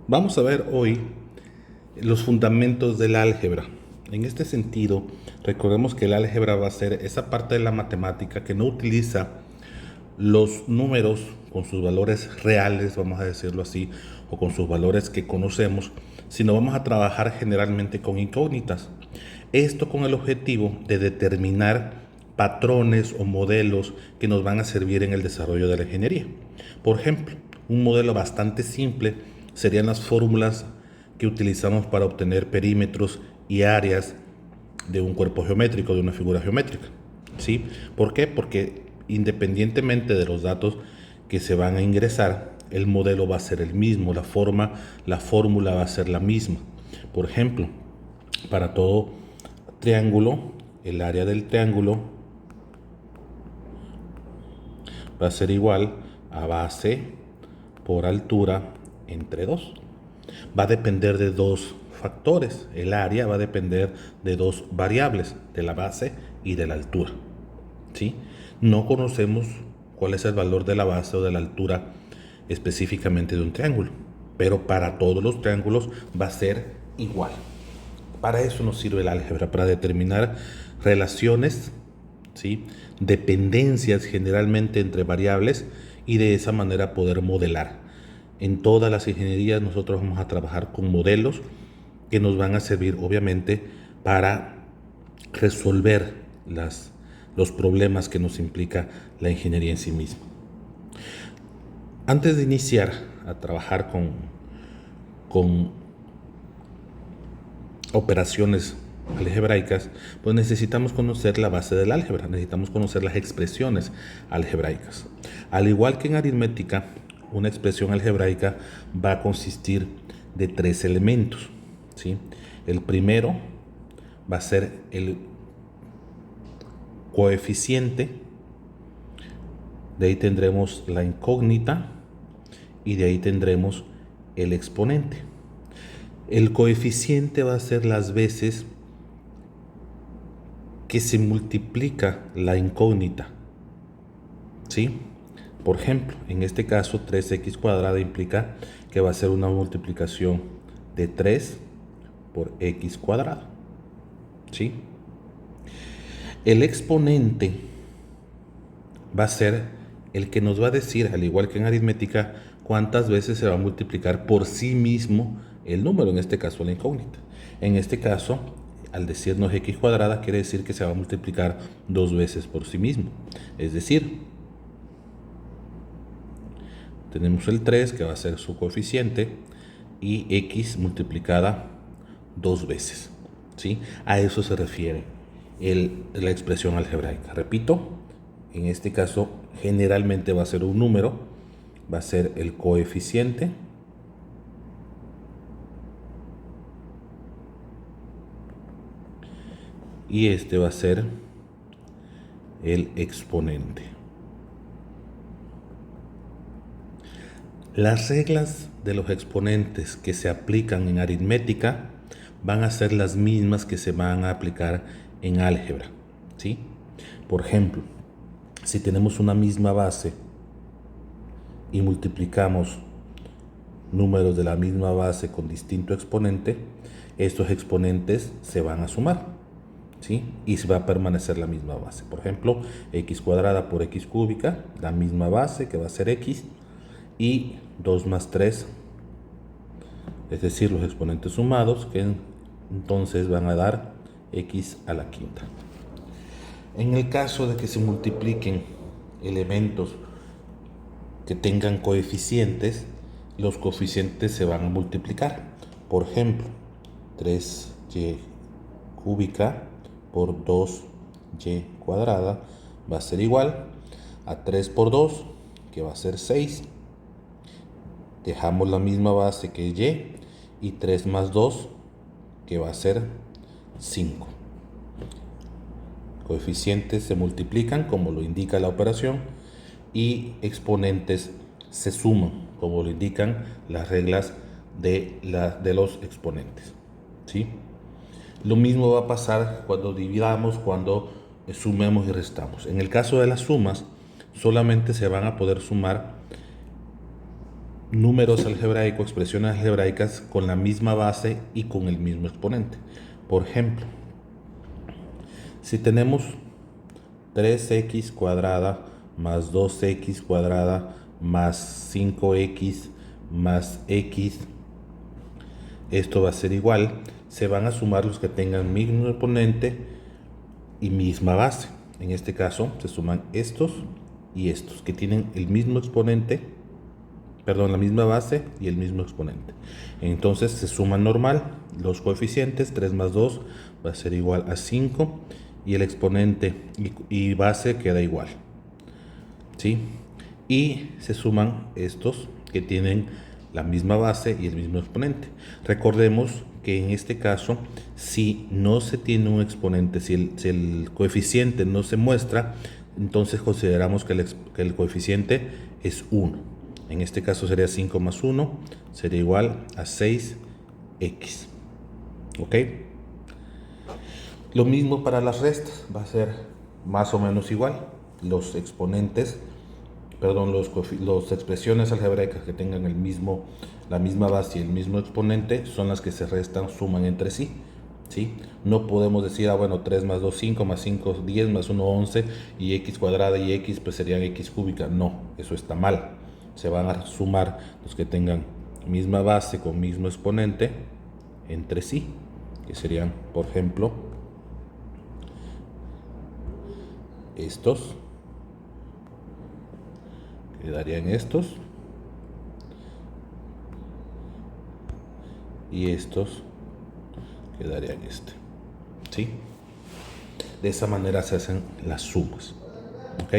Vamos a ver hoy los fundamentos del álgebra. En este sentido, recordemos que el álgebra va a ser esa parte de la matemática que no utiliza los números con sus valores reales, vamos a decirlo así, o con sus valores que conocemos, sino vamos a trabajar generalmente con incógnitas. Esto con el objetivo de determinar patrones o modelos que nos van a servir en el desarrollo de la ingeniería. Por ejemplo, un modelo bastante simple serían las fórmulas que utilizamos para obtener perímetros y áreas de un cuerpo geométrico, de una figura geométrica. ¿Sí? ¿Por qué? Porque independientemente de los datos que se van a ingresar, el modelo va a ser el mismo, la fórmula va a ser la misma. Por ejemplo, para todo triángulo, el área del triángulo va a ser igual a base por altura entre 2. Va a depender de dos factores. El área va a depender de dos variables, de la base y de la altura. ¿Sí? No conocemos cuál es el valor de la base o de la altura específicamente de un triángulo, pero para todos los triángulos va a ser igual. Para eso nos sirve el álgebra, para determinar relaciones, ¿sí? Dependencias generalmente entre variables y de esa manera poder modelar. En todas las ingenierías nosotros vamos a trabajar con modelos que nos van a servir obviamente para resolver los problemas que nos implica la ingeniería en sí misma. Antes de iniciar a trabajar con operaciones algebraicas, pues necesitamos conocer la base del álgebra, necesitamos conocer las expresiones algebraicas. Al igual que en aritmética, una expresión algebraica va a consistir de tres elementos, ¿sí? El primero va a ser el coeficiente, de ahí tendremos la incógnita y de ahí tendremos el exponente. El coeficiente va a ser las veces que se multiplica la incógnita, ¿sí? Por ejemplo, en este caso 3x cuadrada implica que va a ser una multiplicación de 3 por x cuadrado, ¿sí? El exponente va a ser el que nos va a decir, al igual que en aritmética, cuántas veces se va a multiplicar por sí mismo el número, en este caso la incógnita. En este caso, al decirnos x cuadrada, quiere decir que se va a multiplicar dos veces por sí mismo. Es decir, tenemos el 3, que va a ser su coeficiente, y x multiplicada dos veces, ¿sí? A eso se refiere la expresión algebraica. Repito, en este caso generalmente va a ser un número, va a ser el coeficiente y este va a ser el exponente. Las reglas de los exponentes que se aplican en aritmética van a ser las mismas que se van a aplicar en álgebra, ¿sí? Por ejemplo, si tenemos una misma base y multiplicamos números de la misma base con distinto exponente, estos exponentes se van a sumar, ¿sí? Y se va a permanecer la misma base. Por ejemplo, x cuadrada por x cúbica, la misma base que va a ser x, y 2 más 3, es decir, los exponentes sumados, que entonces van a dar x a la quinta. En el caso de que se multipliquen elementos que tengan coeficientes, los coeficientes se van a multiplicar. Por ejemplo, 3y cúbica por 2y cuadrada va a ser igual a 3 por 2, que va a ser 6. Dejamos la misma base que y 3 más 2, que va a ser 5. Coeficientes se multiplican como lo indica la operación y exponentes se suman como lo indican las reglas de los exponentes, ¿sí? Lo mismo va a pasar cuando dividamos, cuando sumemos y restamos. En el caso de las sumas, solamente se van a poder sumar números algebraicos, expresiones algebraicas con la misma base y con el mismo exponente. Por ejemplo, si tenemos 3x cuadrada más 2x cuadrada más 5x más x, esto va a ser igual, se van a sumar los que tengan mismo exponente y misma base. En este caso se suman estos y estos que tienen el mismo exponente, perdón, la misma base y el mismo exponente. Entonces se suman normal los coeficientes. 3 más 2 va a ser igual a 5 y el exponente y base queda igual, ¿sí? Y se suman estos que tienen la misma base y el mismo exponente. Recordemos que en este caso, si no se tiene un exponente, si el coeficiente no se muestra, entonces consideramos que el coeficiente es 1. En este caso sería 5 más 1, sería igual a 6x. ¿Ok? Lo mismo para las restas, va a ser más o menos igual. Los exponentes, perdón, las expresiones algebraicas que tengan la misma base y el mismo exponente son las que se restan, suman entre sí. ¿Sí? No podemos decir, bueno, 3 más 2, 5, más 5, 10, más 1, 11, y x cuadrada y x pues serían x cúbica. No, eso está mal. Se van a sumar los que tengan misma base con mismo exponente entre sí, que serían, por ejemplo, estos, quedarían estos, y estos quedarían este, ¿sí? De esa manera se hacen las sumas, ¿ok?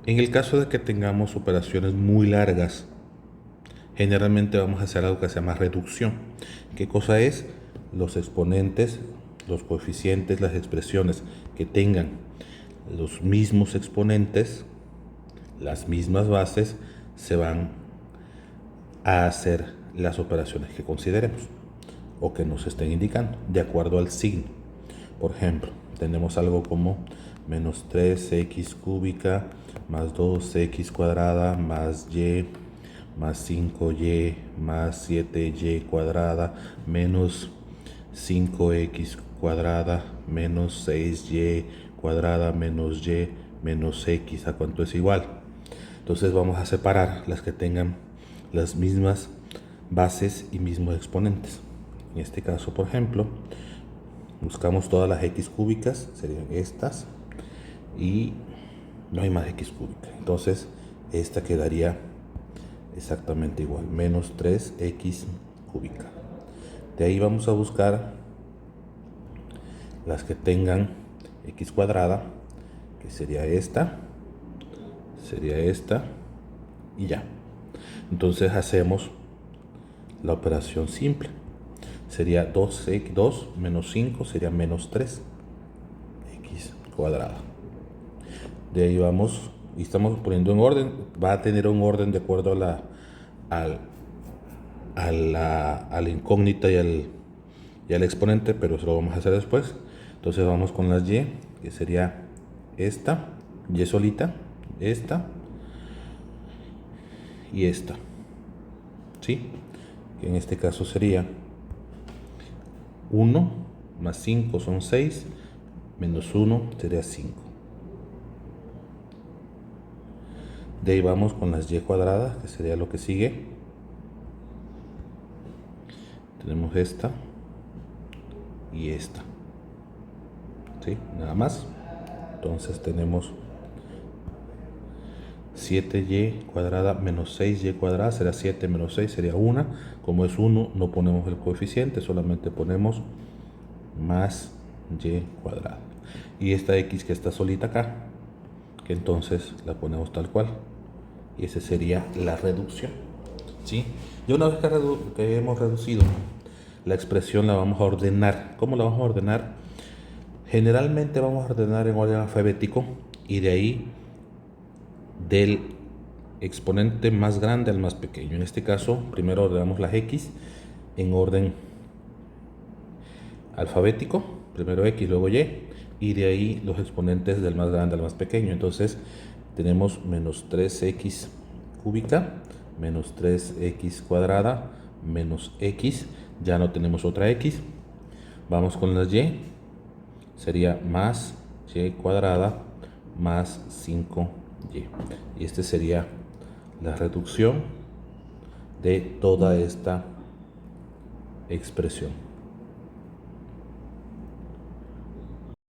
En el caso de que tengamos operaciones muy largas, generalmente vamos a hacer algo que se llama reducción. ¿Qué cosa es? Los exponentes, los coeficientes, las expresiones que tengan los mismos exponentes, las mismas bases, se van a hacer las operaciones que consideremos o que nos estén indicando de acuerdo al signo. Por ejemplo, tenemos algo como menos 3x cúbica más 2x cuadrada más y más 5y más 7y cuadrada menos 5x cuadrada menos 6y cuadrada menos y menos x, ¿a cuánto es igual? Entonces vamos a separar las que tengan las mismas bases y mismos exponentes. En este caso, por ejemplo, buscamos todas las x cúbicas, serían estas, y no hay más x cúbica. Entonces esta quedaría exactamente igual, menos 3x cúbica. De ahí vamos a buscar las que tengan x cuadrada, que sería esta y ya. Entonces hacemos la operación simple. Sería 2 menos 5 sería menos 3x cuadrada. De ahí vamos y estamos poniendo en orden. Va a tener un orden de acuerdo a la incógnita y al exponente, pero eso lo vamos a hacer después. Entonces vamos con las y, que sería esta, y solita, esta y esta, ¿sí? Que en este caso sería 1 más 5 son 6, menos 1 sería 5. De ahí vamos con las y cuadradas, que sería lo que sigue. Tenemos esta y esta, ¿sí? Nada más. Entonces tenemos 7y cuadrada menos 6y cuadrada será 7 menos 6 sería 1. Como es 1, no ponemos el coeficiente, solamente ponemos más y cuadrada. Y esta x que está solita acá, que entonces la ponemos tal cual. Y esa sería la reducción, ¿sí? Y una vez que hemos reducido la expresión, la vamos a ordenar. ¿Cómo la vamos a ordenar? Generalmente vamos a ordenar en orden alfabético y de ahí del exponente más grande al más pequeño. En este caso, primero ordenamos las x en orden alfabético, primero x, luego y de ahí los exponentes del más grande al más pequeño. Entonces, tenemos menos 3x cúbica, menos 3x cuadrada, menos x, ya no tenemos otra x. Vamos con las y, sería más y cuadrada más 5y. Y esta sería la reducción de toda esta expresión.